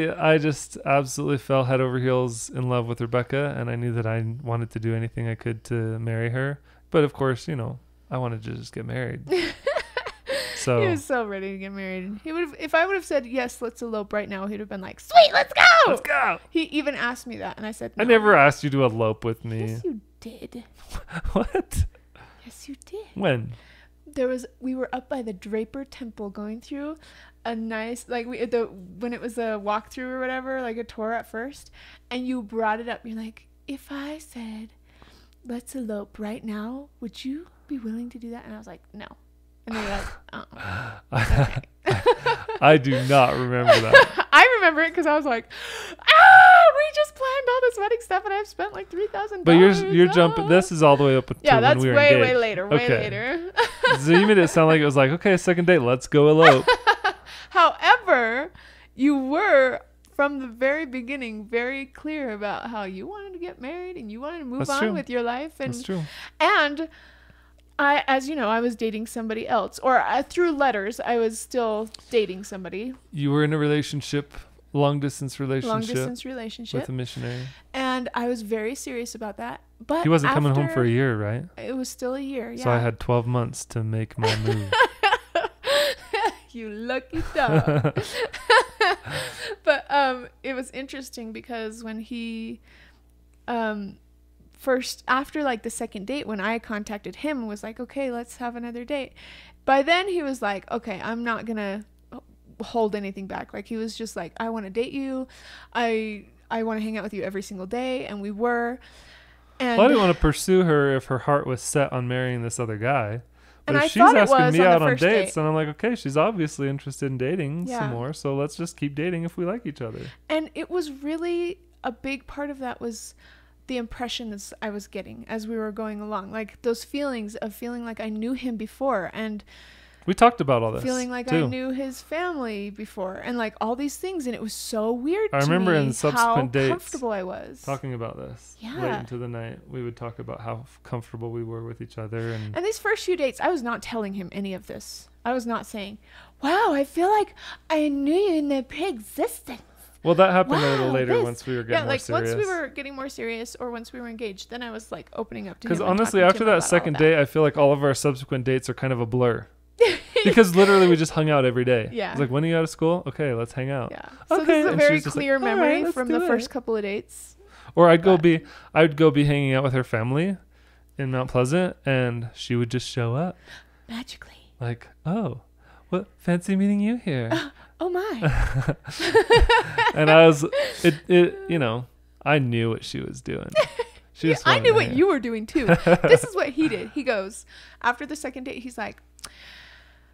I just absolutely fell head over heels in love with Rebecca, and I knew that I wanted to do anything I could to marry her. But of course, you know, I wanted to just get married. So he was so ready to get married. He would have, if I would have said yes, let's elope right now, he'd have been like, sweet, let's go. Let's go. He even asked me that, and I said, no. I never asked you to elope with me. Yes, you did. What? Yes, you did. When? We were up by the Draper Temple going through a nice, like when it was a walkthrough or whatever, like a tour at first, and you brought it up. You're like, if I said, let's elope right now, would you be willing to do that? And I was like, no. And they're like, okay. I do not remember that. I remember it because I was like, we just planned all this wedding stuff and I've spent like $3,000. But you're jumping. This is all the way up until yeah, that's when we were way engaged. later, way later. So you made it sound like it was like, okay, second date, let's go elope. However, you were from the very beginning very clear about how you wanted to get married and you wanted to move on with your life. And, that's true. And as you know, I was dating somebody else, or through letters, I was still dating somebody. You were in a relationship, long distance relationship with a missionary. And I was very serious about that. But he wasn't coming home for a year, right? It was still a year, yeah. So I had 12 months to make my move. You lucky dog. But it was interesting because when he first, after like the second date, when I contacted him and was like, okay, let's have another date. By then he was like, okay, I'm not gonna hold anything back. Like he was just like, I want to date you. I want to hang out with you every single day. And we were. And well, I didn't want to pursue her if her heart was set on marrying this other guy. But and if she's asking me out on dates, then I'm like, okay, she's obviously interested in dating some more. So let's just keep dating if we like each other. And it was really a big part of that was the impressions I was getting as we were going along. Like those feelings of feeling like I knew him before. And we talked about all this. Feeling like I knew his family before and like all these things. And it was so weird to me. I remember in subsequent dates, how comfortable I was. Talking about this. Yeah. Late into the night, we would talk about how comfortable we were with each other. And these first few dates, I was not telling him any of this. I was not saying, wow, I feel like I knew you in the pre-existence. Well, that happened a little later once we were getting more serious. Once we were getting more serious or once we were engaged, then I was like opening up to him. Because honestly, after that second date, I feel like all of our subsequent dates are kind of a blur. Because literally we just hung out every day. Yeah. It's like, when are you out of school? Okay, let's hang out. Yeah. So okay. this is a very clear memory from the first couple of dates. Or I would go be hanging out with her family in Mount Pleasant, and she would just show up. Magically. Like, oh, what fancy meeting you here. Oh my. And I was, you know, I knew what she was doing. I knew what you were doing too. This is what he did. He goes, after the second date, he's like,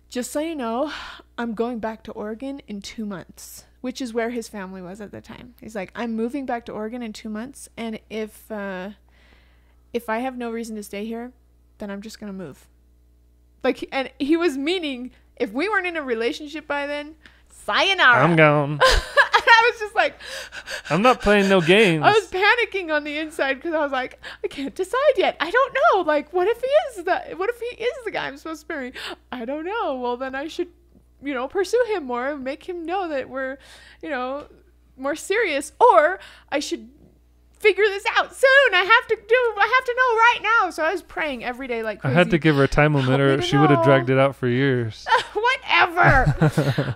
just so you know, I'm going back to Oregon in 2 months, which is where his family was at the time. He's like, I'm moving back to Oregon in 2 months. And if I have no reason to stay here, then I'm just going to move. Like, and he was meaning if we weren't in a relationship by then, sayonara. I'm gone. And I was just like, I'm not playing no games. I was panicking on the inside because I was like, I can't decide yet. I don't know. Like, what if he is the guy I'm supposed to marry? I don't know. Well, then I should, you know, pursue him more, make him know that we're, you know, more serious, or I should figure this out soon. I have to know right now. So I was praying every day like crazy. I had to give her a time limit or she would have dragged it out for years. Whatever.